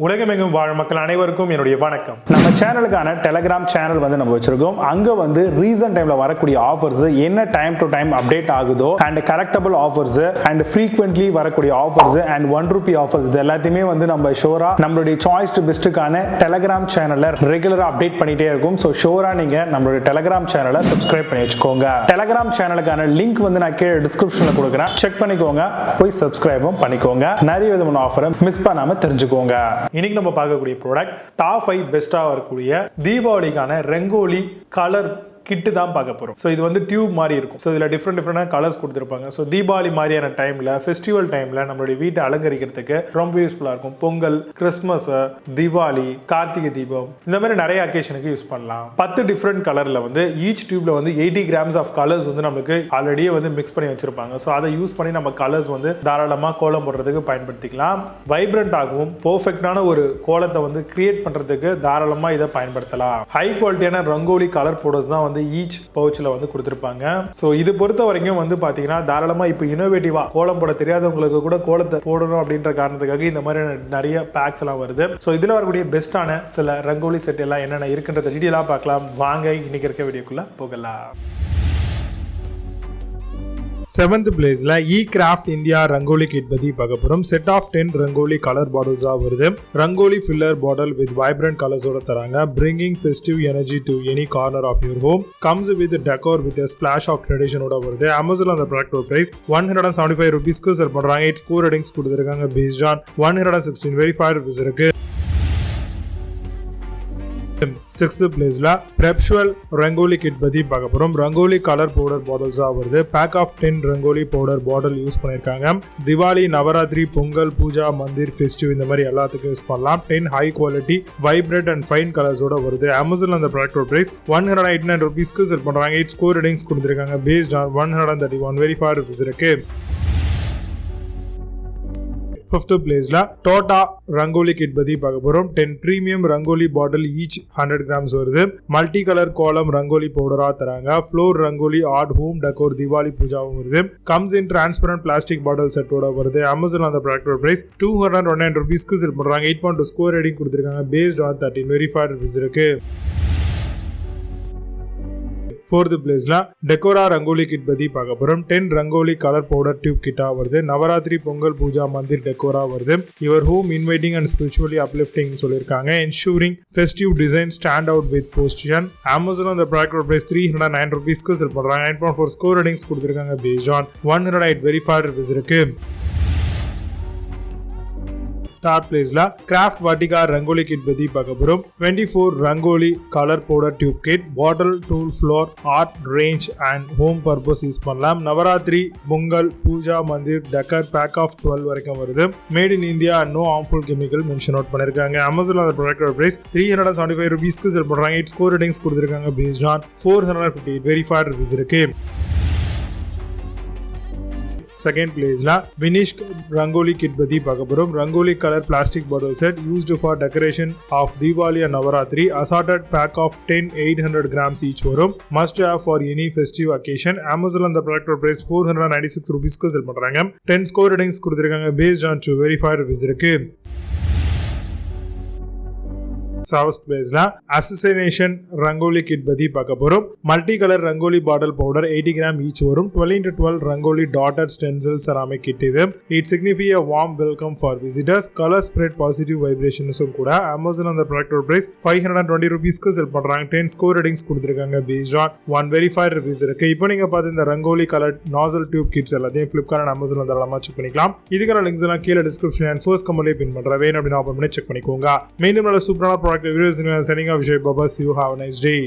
உலகமெங்கும் வாழும் மக்கள் அனைவருக்கும் என்னுடைய வணக்கம். நம்ம சேனலுக்கான டெலிகிராம் சேனல் நம்ம வச்சிருக்கோம். அங்க ரீசன்ட் டைம்ல வரக்கூடிய ஆஃபர்ஸ் என்ன டைம் டு டைம் அப்டேட் ஆகுதோ and correctable offers and frequently வரக்கூடிய ஆஃபர்ஸ் அண்ட் ₹1 ஆஃபர்ஸ் இது எல்லாத்தையுமே நம்ம ஷோரா நம்மளுடைய சாய்ஸ் டு பெஸ்ட்டுக்கான டெலிகிராம் சேனல்ல ரெகுலரா அப்டேட் பண்ணிட்டே இருக்கும். ஸோ ஷோரா நீங்க நம்மளுடைய டெலிகிராம் சேனலை சப்ஸ்கிரைப் பண்ணி வச்சுக்கோங்க. டெலிகிராம் சேனலுக்கான லிங்க் நான் கீழே டிஸ்கிரிப்ஷன்ல கொடுக்குறேன், செக் பண்ணிக்கோங்க, போய் சப்ஸ்கிரைபும் பண்ணிக்கோங்க. நிறைய விதமான ஆஃபரை மிஸ் பண்ணாம தெரிஞ்சுக்கோங்க. இன்னைக்கு நம்ம பார்க்கக்கூடிய ப்ராடக்ட் டாப் 5 பெஸ்டா வரக்கூடிய தீபாவளிக்கான ரங்கோலி கலர் கிட்டு தான் பார்க்க போறோம். ஸோ இது டியூப் மாதிரி இருக்கும். ஸோ இதில் டிஃப்ரெண்டான கலர்ஸ் கொடுத்துருப்பாங்க. ஸோ தீபாவளி மாதிரியான டைம்ல ஃபெஸ்டிவல் டைம்ல நம்மளுடைய வீட்டை அலங்கரிக்கிறதுக்கு ரொம்ப யூஸ்ஃபுல்லா இருக்கும். பொங்கல், கிறிஸ்மஸ், தீபாவளி, கார்த்திகை தீபம் இந்த மாதிரி நிறைய அக்கேஷனுக்கு யூஸ் பண்ணலாம். 10 டிஃப்ரெண்ட் கலர்ல ஈச் டியூப்ல 80 கிராம்ஸ் ஆஃப் கலர்ஸ் நமக்கு ஆல்ரெடியே மிக்ஸ் பண்ணி வச்சிருப்பாங்க. ஸோ அதை யூஸ் பண்ணி நம்ம கலர்ஸ் தாராளமா கோலம் போடுறதுக்கு பயன்படுத்திக்கலாம். வைப்ரண்ட் ஆகவும் பெர்ஃபெக்டான ஒரு கோலத்தை கிரியேட் பண்றதுக்கு தாராளமா இதை பயன்படுத்தலாம். ஹை குவாலிட்டியான ரங்கோலி கலர் பவுடர்ஸ் தான் ஈச் பவுச்ல கொடுத்திருப்பாங்க. சோ இது பொறுத்த வரைக்கும் பாத்தீங்கன்னா தாராளமா இப்ப இனோவேட்டிவா கோலம் போட தெரியாதவங்களுக்கு கூட கோலத்தை போடணும் அப்படின்ற காரணத்துக்காக இந்த மாதிரி நிறைய பேக்ஸ் எல்லாம் வருது. சோ இதுல வரக்கூடிய பெஸ்டான சில ரங்கோலி செட் எல்லாம் என்னென்ன இருக்குன்றத டீடைலா பார்க்கலாம். வாங்க இன்னைக்கு இருக்க வீடியோக்குள்ள போகலாம். 7th பிளேஸ்ல E-Craft India ரங்கோலி கிட் பத்தி பார்க்க போறோம். செட் ஆஃப் 10 ரங்கோலி கலர் பாட்டில்ஸா வருது. Rangoli filler bottle with vibrant கலர்ஸோட தராங்க. Bringing festive energy to any corner of your home. Comes with decor with splash of ட்ரெடிஷனோட வருது. அமேசான் அந்த ப்ராடக்ட் பிரைஸ் ₹175 செல் பண்றாங்க. 8 ஸ்கோர் ரேட்டிங்ஸ் கொடுத்திருக்காங்க. பேஸ்ட் ஆன் 116 வெரிஃபைட் ரிவ்யூஸ் இருக்கு. 6th பிளேஸ்ல Prepsual ரங்கோலி கிட் பத்தி பார்க்க போறோம். ரங்கோலி கலர் பவுடர் பாட்டில்ஸா வருது. Pack of 10 rangoli powder bottle use பண்ணிருக்காங்க. திவாலி, நவராத்திரி, பொங்கல், பூஜா, மந்திர், ஃபெஸ்டிவ் இந்த மாதிரி எல்லாத்துக்கும் யூஸ் பண்ணலாம். 10 high quality vibrant and fine கலர்ஸோட வருது. அமேசான் அந்த ப்ராடக்ட் பிரைஸ் ₹189 செல் பண்றாங்க. 8 ஸ்கோர் ரேட்டிங்ஸ் கொடுத்திருக்காங்க. பேஸ்ட் ஆன் 131 வெரிஃபைட் ரிவ்யூஸ் இருக்கு. 5th பிளேஸ்ல டோட்டா ரங்கோலி கிட் பத்தி பார்க்க போறோம். 10 premium rangoli bottle each 100 grams வருது. மல்டி கலர் கோலம் ரங்கோலி பவுடரா தராங்க. Floor rangoli art home decor Diwali பூஜாவும் வருது. Comes in transparent plastic bottle செட்டோட வருது. அமேசான் அந்த ப்ராடக்ட் பிரைஸ் ₹229 செல் பண்றாங்க. 8.2 ஸ்கோர் ரேட்டிங் கொடுத்திருக்காங்க. பேஸ்ட் ஆன் 13 வெரிஃபைட் ரிவ்யூஸ் இருக்கு. 4th பிளேஸ்ல டெக்கோரா ரங்கோலி கிட் பத்தி பார்க்க போறோம். 10 ரங்கோலி கலர் பவுடர் டியூப் கிட்டா வருது. நவராத்திரி, பொங்கல், பூஜா, மந்திர் டெக்கோரா வருது. Your home inviting and spiritually uplifting சொல்லிருக்காங்க. Ensuring festive design stand out with position. Amazon அந்த ப்ராடக்ட் பிரைஸ் ₹309 செல் பண்றாங்க. 9.4 ஸ்கோர் ரேட்டிங்ஸ் கொடுத்திருக்காங்க. பேஸ்ட் ஆன் 108 வெரிஃபைட் ரிவ்யூஸ் இருக்கு. 3rd பிளேஸ்ல கிராஃப்ட் வாட்டிகா ரங்கோலி கிட் பத்தி பார்க்க போறோம். 24 rangoli colour powder tube kit, bottle, tool, floor, art range and home purpose use பண்ணலாம். Navratri, Pongal, puja, mandir decor pack of 12 வரைக்கும் வருது. Made in India and no harmful chemical mention out பண்ணிருக்காங்க. Amazon அந்த ப்ராடக்ட் பிரைஸ் ₹375 செல் பண்றாங்க. 8 score ratings கொடுத்திருக்காங்க. Based on 458 verified reviews இருக்கு. 2nd பிளேஸ்ல வினிஷ்ட் ரங்கோலி கிட் பத்தி பார்க்க போறோம். Rangoli colour plastic bottle set used for decoration of Deepavali and Navratri. Assorted pack of 10 800 grams each வரும். Must have for any festive occasion. Amazon அந்த ப்ராடக்ட் பிரைஸ் ₹496 செல் பண்றாங்க. 10 ஸ்கோர் ரேட்டிங்ஸ் கொடுத்திருக்காங்க. பேஸ்ட் ஆன் 2 வெரிஃபைட் ரிவ்யூஸ் இருக்கு. 7th பிளேஸ்ல அசசினேஷன் rangoli kit பத்தி பார்க்க போறோம். Multi colour rangoli bottle powder 80 gram each வரும். 12x12 rangoli dotted stencil ceramic kit இது. It signify a warm welcome for visitors. Colour spread positive வைப்ரேஷன்ஸும் கூட. அமேசான் அந்த ப்ராடக்ட் பிரைஸ் ₹520 செல் பண்றாங்க. 10 ஸ்கோர் ரேட்டிங்ஸ் கொடுத்திருக்காங்க. பேஸ்ட் ஆன் 1 வெரிஃபைட் ரிவ்யூஸ் இருக்கு. இப்போ நீங்க பார்த்த இந்த rangoli colour nozzle tube kids எல்லாத்தையும் Flipkart அண்ட் Amazon தாராளமா செக் பண்ணிக்கலாம். இதுக்கான லிங்க்ஸ் எல்லாம் கீழே டிஸ்கிரிப்ஷன் அண்ட் ஃபர்ஸ்ட் கமெண்ட்ல பின் பண்றேன். வேணும் அப்படின்னு ஓபன் பண்ணி செக் பண்ணிக்கோங்க. மீண்டும் நல்ல சூப்பரான product reviews signing off. Bye bye. See you. Have a nice day.